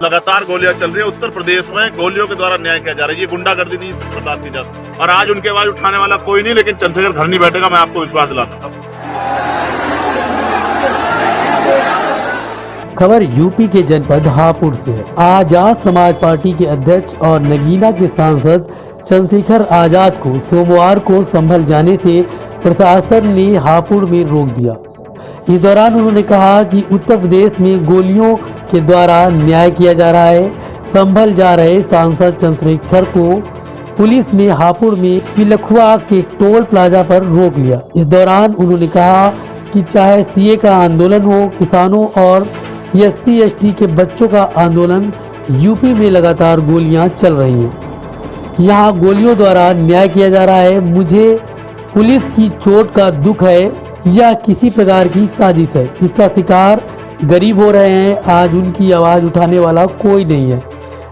लगातार गोलियां चल रही है उत्तर प्रदेश में, गोलियों के द्वारा न्याय किया जा रहा है। ये गुंडागर्दी नहीं बर्दाश्त की जा सकती और आज उनके आवाज उठाने वाला कोई नहीं, लेकिन चंद्रशेखर घर नहीं बैठेगा, मैं आपको विश्वास दिलाता हूं। खबर यूपी के जनपद हापुड़ से है। आजाद समाज पार्टी के अध्यक्ष और नगीना के सांसद चंद्रशेखर आजाद को सोमवार को संभल जाने से प्रशासन ने हापुड़ में रोक दिया। इस दौरान उन्होंने कहा कि उत्तर प्रदेश में गोलियों के द्वारा न्याय किया जा रहा है। संभल जा रहे सांसद चंद्रशेखर को पुलिस ने हापुड़ में पिलखुआ के टोल प्लाजा पर रोक लिया। इस दौरान उन्होंने कहा कि चाहे सीए का आंदोलन हो, किसानों और SC/ST के बच्चों का आंदोलन, यूपी में लगातार गोलियां चल रही हैं। यहाँ गोलियों द्वारा न्याय किया जा रहा है। मुझे पुलिस की चोट का दुख है, यह किसी प्रकार की साजिश है। इसका शिकार गरीब हो रहे हैं। आज उनकी आवाज उठाने वाला कोई नहीं है,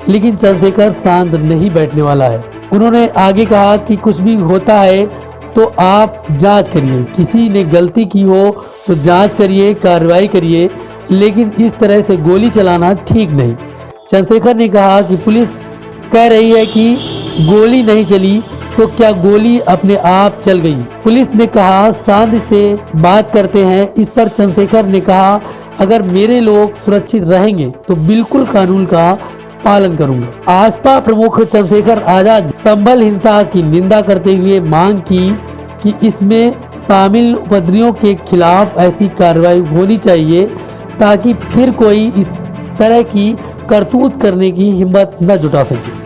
लेकिन चंद्रशेखर शांत नहीं बैठने वाला है। उन्होंने आगे कहा कि कुछ भी होता है तो आप जांच करिए, किसी ने गलती की हो तो जांच करिए, कार्रवाई करिए, लेकिन इस तरह से गोली चलाना ठीक नहीं। चंद्रशेखर ने कहा कि पुलिस कह रही है कि गोली नहीं चली, तो क्या गोली अपने आप चल गई? पुलिस ने कहा शांति से बात करते हैं। इस पर चंद्रशेखर ने कहा अगर मेरे लोग सुरक्षित रहेंगे तो बिल्कुल कानून का पालन करूंगा। आसपा प्रमुख चंद्रशेखर आजाद संभल हिंसा की निंदा करते हुए मांग की कि इसमें शामिल उपद्रवियों के खिलाफ ऐसी कार्रवाई होनी चाहिए ताकि फिर कोई इस तरह की करतूत करने की हिम्मत न जुटा सके।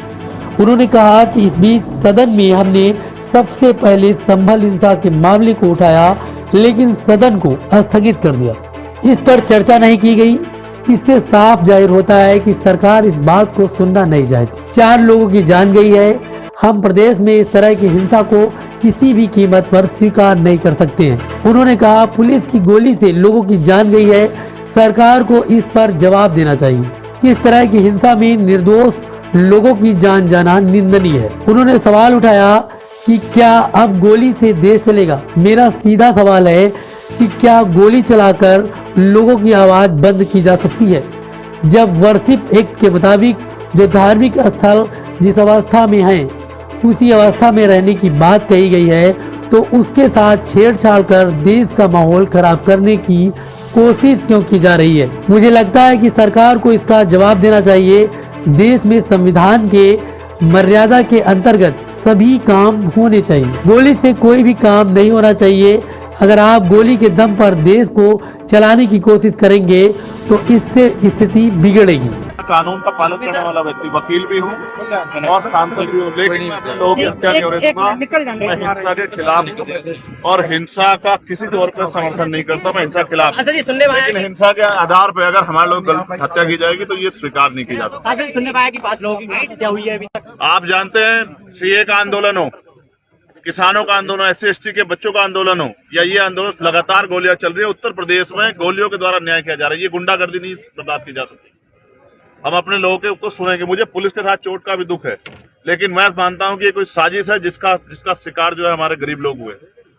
उन्होंने कहा कि इस बीच सदन में हमने सबसे पहले संभल हिंसा के मामले को उठाया, लेकिन सदन को स्थगित कर दिया। इस पर चर्चा नहीं की गई। इससे साफ जाहिर होता है कि सरकार इस बात को सुनना नहीं चाहती। 4 लोगों की जान गई है। हम प्रदेश में इस तरह की हिंसा को किसी भी कीमत पर स्वीकार नहीं कर सकते हैं। उन्होंने कहा पुलिस की गोली से लोगों की जान गई है, सरकार को इस पर जवाब देना चाहिए। इस तरह की हिंसा में निर्दोष लोगों की जान जाना निंदनीय है। उन्होंने सवाल उठाया कि क्या अब गोली से देश चलेगा? मेरा सीधा सवाल है कि क्या गोली चलाकर लोगों की आवाज बंद की जा सकती है? जब वर्शिप एक्ट के मुताबिक जो धार्मिक स्थल जिस अवस्था में है उसी अवस्था में रहने की बात कही गई है, तो उसके साथ छेड़छाड़ कर देश का माहौल खराब करने की कोशिश क्यों की जा रही है? मुझे लगता है कि सरकार को इसका जवाब देना चाहिए। देश में संविधान के मर्यादा के अंतर्गत सभी काम होने चाहिए। गोली से कोई भी काम नहीं होना चाहिए। अगर आप गोली के दम पर देश को चलाने की कोशिश करेंगे तो इससे स्थिति बिगड़ेगी। कानून का पालन करने वाला व्यक्ति, वकील भी हूँ और सांसद भी हूँ, लेकिन लोगों की हत्या नहीं हो रही। मैं हिंसा के खिलाफ और हिंसा का किसी तौर पर समर्थन नहीं करता। मैं हिंसा के खिलाफ, लेकिन हिंसा के आधार पर अगर हमारे लोग गलत हत्या की जाएगी तो ये स्वीकार नहीं की जाती। सुनने पाया कि 5 लोगों की हत्या हुई है अभी तक। आप जानते हैं सीए का आंदोलन हो, किसानों का आंदोलन, SC/ST के बच्चों का आंदोलन हो, या ये आंदोलन, लगातार गोलियां चल रही है उत्तर प्रदेश में, गोलियों के द्वारा न्याय किया जा रहा है। ये गुंडागर्दी नहीं बर्दाश्त की जा सकती। हम अपने लोगों को सुनेंगे। मुझे पुलिस के साथ चोट का भी दुख है, लेकिन मैं मानता हूं कि ये कोई साजिश है जिसका शिकार जो है हमारे गरीब लोग हुए,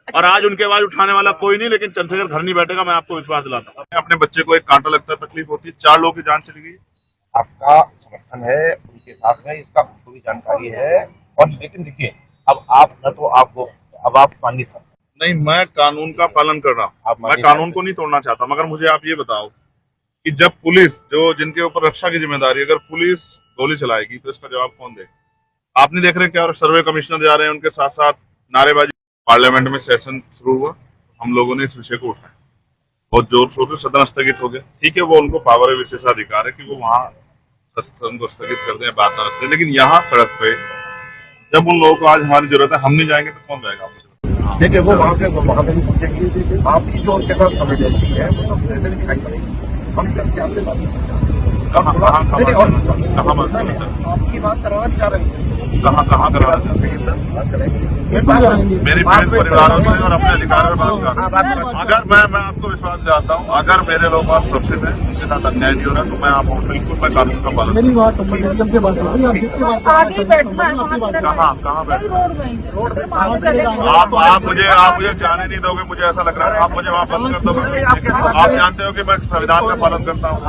और आज उनके आवाज उठाने वाला कोई नहीं, लेकिन चंद्रशेखर घर नहीं बैठेगा, मैं आपको विश्वास दिलाता हूं। अपने बच्चे को एक कांटा लगता है, तकलीफ होती है, 4 लोगों की जान चली गई। आपका समर्थन है उनके साथ में, इसका पूरी जानकारी है। और लेकिन देखिए अब आप न तो आपको अब आप मान नहीं सकते। नहीं, मैं कानून का पालन कर रहा हूँ, मैं कानून को नहीं तोड़ना चाहता। मगर मुझे आप ये बताओ कि जब पुलिस, जो जिनके ऊपर रक्षा की जिम्मेदारी, अगर पुलिस गोली चलाएगी तो इसका जवाब कौन देगा? आप नहीं देख रहे क्या? और सर्वे कमिश्नर जा रहे हैं, उनके साथ साथ नारेबाजी। पार्लियामेंट में सेशन शुरू हुआ, हम लोगों ने इस विषय को उठाया, बहुत जोर शोर से सदन स्थगित हो गया। ठीक है, वो उनको पावर है, विशेषाधिकार है कि वो वहाँ सदन को स्थगित कर दें, बात ना रखें। लेकिन यहाँ सड़क पे जब उन लोगों को आज हमारी जरूरत है, हम नहीं जाएंगे तो कौन जाएगा? देखिए वो वहाँ पे आपकी जो उनके साथ संवेदनशील है वो तो दिखाई पड़ेगी। हम सबसे आपके साथ आपकी बात करवाना चाह रहे हैं। कहाँ करवाना चाहते हैं सर? मेरी परिवारों से और अपने अधिकारों में बात कर। अगर मैं आपको विश्वास दिलाता हूँ, अगर मेरे लोग आज सुरक्षित है, उनके साथ अन्याय नहीं हो रहा, तो मैं आप बिल्कुल मैं कानून का पालन। मेरी बात आप मुझे जाने नहीं दोगे, मुझे ऐसा लग रहा है। आप मुझे वहाँ बंद कर दोगे। आप जानते हो कि मैं संविधान का पालन करता हूँ।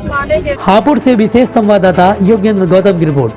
आप मानेंगे। हापुड़ से विशेष संवाददाता योगेंद्र गौतम की रिपोर्ट।